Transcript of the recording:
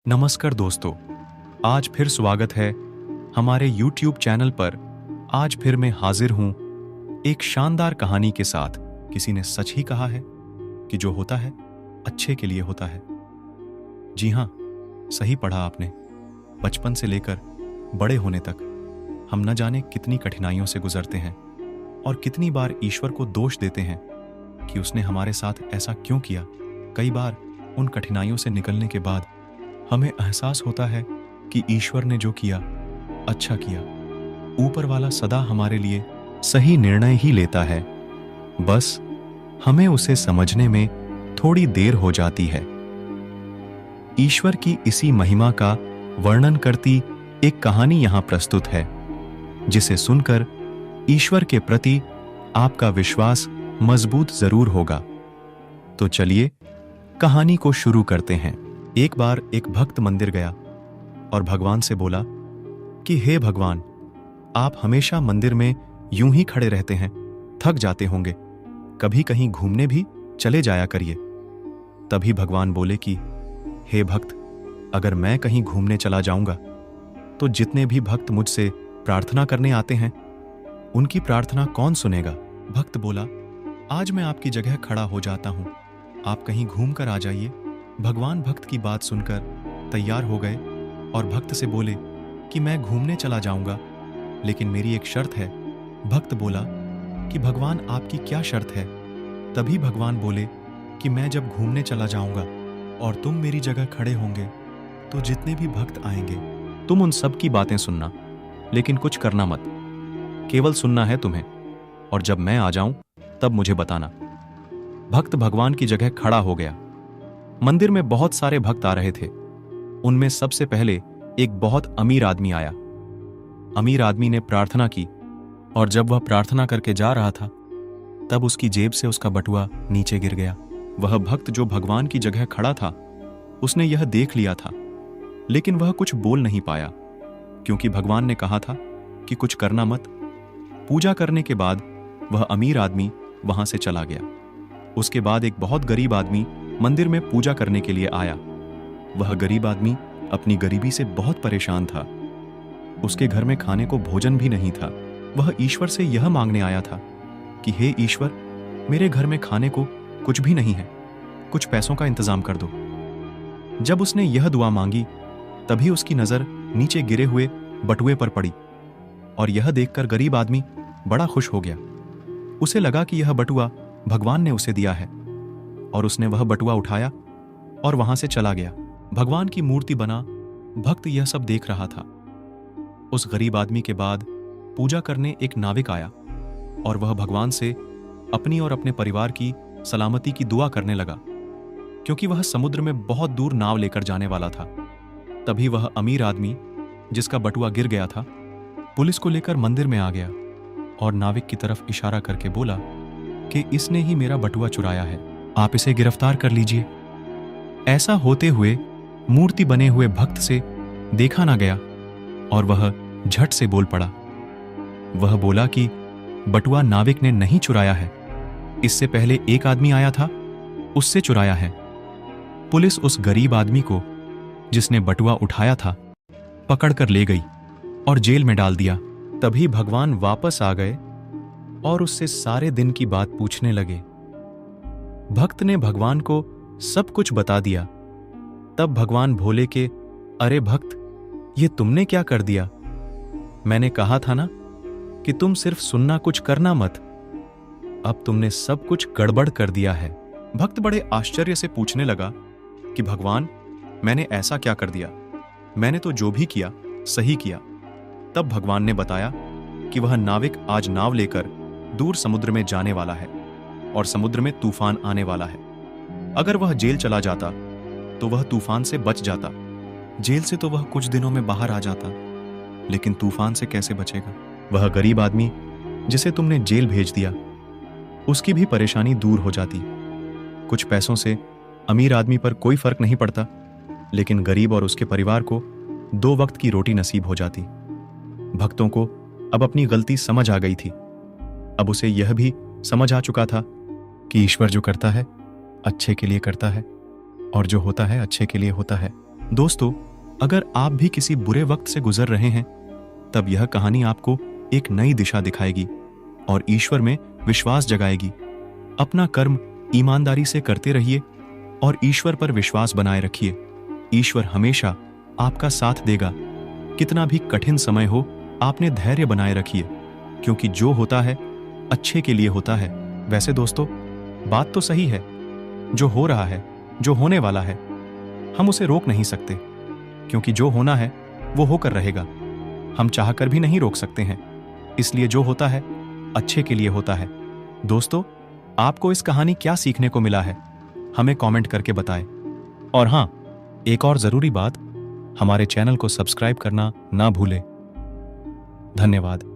नमस्कार दोस्तों, आज फिर स्वागत है हमारे YouTube चैनल पर। आज फिर मैं हाजिर हूं एक शानदार कहानी के साथ। किसी ने सच ही कहा है कि जो होता है अच्छे के लिए होता है। जी हां, सही पढ़ा आपने। बचपन से लेकर बड़े होने तक हम न जाने कितनी कठिनाइयों से गुजरते हैं और कितनी बार ईश्वर को दोष देते हैं कि उसने हमारे साथ ऐसा क्यों किया। कई बार उन कठिनाइयों से निकलने के बाद हमें एहसास होता है कि ईश्वर ने जो किया अच्छा किया। ऊपर वाला सदा हमारे लिए सही निर्णय ही लेता है, बस हमें उसे समझने में थोड़ी देर हो जाती है। ईश्वर की इसी महिमा का वर्णन करती एक कहानी यहां प्रस्तुत है, जिसे सुनकर ईश्वर के प्रति आपका विश्वास मजबूत जरूर होगा। तो चलिए कहानी को शुरू करते हैं। एक बार एक भक्त मंदिर गया और भगवान से बोला कि हे भगवान, आप हमेशा मंदिर में यूं ही खड़े रहते हैं, थक जाते होंगे, कभी कहीं घूमने भी चले जाया करिए। तभी भगवान बोले कि हे भक्त, अगर मैं कहीं घूमने चला जाऊंगा तो जितने भी भक्त मुझसे प्रार्थना करने आते हैं उनकी प्रार्थना कौन सुनेगा। भक्त बोला, आज मैं आपकी जगह खड़ा हो जाता हूं, आप कहीं घूम कर आ जाइए। भगवान भक्त की बात सुनकर तैयार हो गए और भक्त से बोले कि मैं घूमने चला जाऊंगा, लेकिन मेरी एक शर्त है। भक्त बोला कि भगवान आपकी क्या शर्त है। तभी भगवान बोले कि मैं जब घूमने चला जाऊंगा और तुम मेरी जगह खड़े होंगे तो जितने भी भक्त आएंगे तुम उन सब की बातें सुनना, लेकिन कुछ करना मत, केवल सुनना है तुम्हें, और जब मैं आ जाऊं तब मुझे बताना। भक्त भगवान की जगह खड़ा हो गया। मंदिर में बहुत सारे भक्त आ रहे थे। उनमें सबसे पहले एक बहुत अमीर आदमी आया। अमीर आदमी ने प्रार्थना की और जब वह प्रार्थना करके जा रहा था तब उसकी जेब से उसका बटुआ नीचे गिर गया। वह भक्त जो भगवान की जगह खड़ा था उसने यह देख लिया था, लेकिन वह कुछ बोल नहीं पाया, क्योंकि भगवान ने कहा था कि कुछ करना मत। पूजा करने के बाद वह अमीर आदमी वहां से चला गया। उसके बाद एक बहुत गरीब आदमी मंदिर में पूजा करने के लिए आया। वह गरीब आदमी अपनी गरीबी से बहुत परेशान था। उसके घर में खाने को भोजन भी नहीं था। वह ईश्वर से यह मांगने आया था कि हे ईश्वर, मेरे घर में खाने को कुछ भी नहीं है, कुछ पैसों का इंतजाम कर दो। जब उसने यह दुआ मांगी तभी उसकी नजर नीचे गिरे हुए बटुए पर पड़ी और यह देखकर गरीब आदमी बड़ा खुश हो गया। उसे लगा कि यह बटुआ भगवान ने उसे दिया है और उसने वह बटुआ उठाया और वहां से चला गया। भगवान की मूर्ति बना भक्त यह सब देख रहा था। उस गरीब आदमी के बाद पूजा करने एक नाविक आया और वह भगवान से अपनी और अपने परिवार की सलामती की दुआ करने लगा, क्योंकि वह समुद्र में बहुत दूर नाव लेकर जाने वाला था। तभी वह अमीर आदमी जिसका बटुआ गिर गया था पुलिस को लेकर मंदिर में आ गया और नाविक की तरफ इशारा करके बोला कि इसने ही मेरा बटुआ चुराया है, आप इसे गिरफ्तार कर लीजिए। ऐसा होते हुए मूर्ति बने हुए भक्त से देखा ना गया और वह झट से बोल पड़ा। वह बोला कि बटुआ नाविक ने नहीं चुराया है, इससे पहले एक आदमी आया था, उससे चुराया है। पुलिस उस गरीब आदमी को जिसने बटुआ उठाया था पकड़कर ले गई और जेल में डाल दिया। तभी भगवान वापस आ गए और उससे सारे दिन की बात पूछने लगे। भक्त ने भगवान को सब कुछ बता दिया। तब भगवान भोले के, अरे भक्त, ये तुमने क्या कर दिया? मैंने कहा था ना कि तुम सिर्फ सुनना, कुछ करना मत। अब तुमने सब कुछ गड़बड़ कर दिया है। भक्त बड़े आश्चर्य से पूछने लगा कि भगवान, मैंने ऐसा क्या कर दिया? मैंने तो जो भी किया सही किया। तब भगवान ने बताया कि वह नाविक आज नाव लेकर दूर समुद्र में जाने वाला है और समुद्र में तूफान आने वाला है। अगर वह जेल चला जाता तो वह तूफान से बच जाता। जेल से तो वह कुछ दिनों में बाहर आ जाता, लेकिन तूफान से कैसे बचेगा? वह गरीब आदमी जिसे तुमने जेल भेज दिया उसकी भी परेशानी दूर हो जाती। कुछ पैसों से अमीर आदमी पर कोई फर्क नहीं पड़ता, लेकिन गरीब और उसके परिवार को 2 वक्त की रोटी नसीब हो जाती। भक्तों को अब अपनी गलती समझ आ गई थी। अब उसे यह भी समझ आ चुका था कि ईश्वर जो करता है अच्छे के लिए करता है और जो होता है अच्छे के लिए होता है। दोस्तों, अगर आप भी किसी बुरे वक्त से गुजर रहे हैं, तब यह कहानी आपको एक नई दिशा दिखाएगी और ईश्वर में विश्वास जगाएगी। अपना कर्म ईमानदारी से करते रहिए और ईश्वर पर विश्वास बनाए रखिए। ईश्वर हमेशा आपका साथ देगा। कितना भी कठिन समय हो, आपने धैर्य बनाए रखिए, क्योंकि जो होता है अच्छे के लिए होता है। वैसे दोस्तों, बात तो सही है। जो हो रहा है, जो होने वाला है, हम उसे रोक नहीं सकते, क्योंकि जो होना है वो होकर रहेगा। हम चाहकर भी नहीं रोक सकते हैं। इसलिए जो होता है अच्छे के लिए होता है। दोस्तों, आपको इस कहानी क्या सीखने को मिला है, हमें कमेंट करके बताएं। और हां, एक और जरूरी बात, हमारे चैनल को सब्सक्राइब करना ना भूलें। धन्यवाद।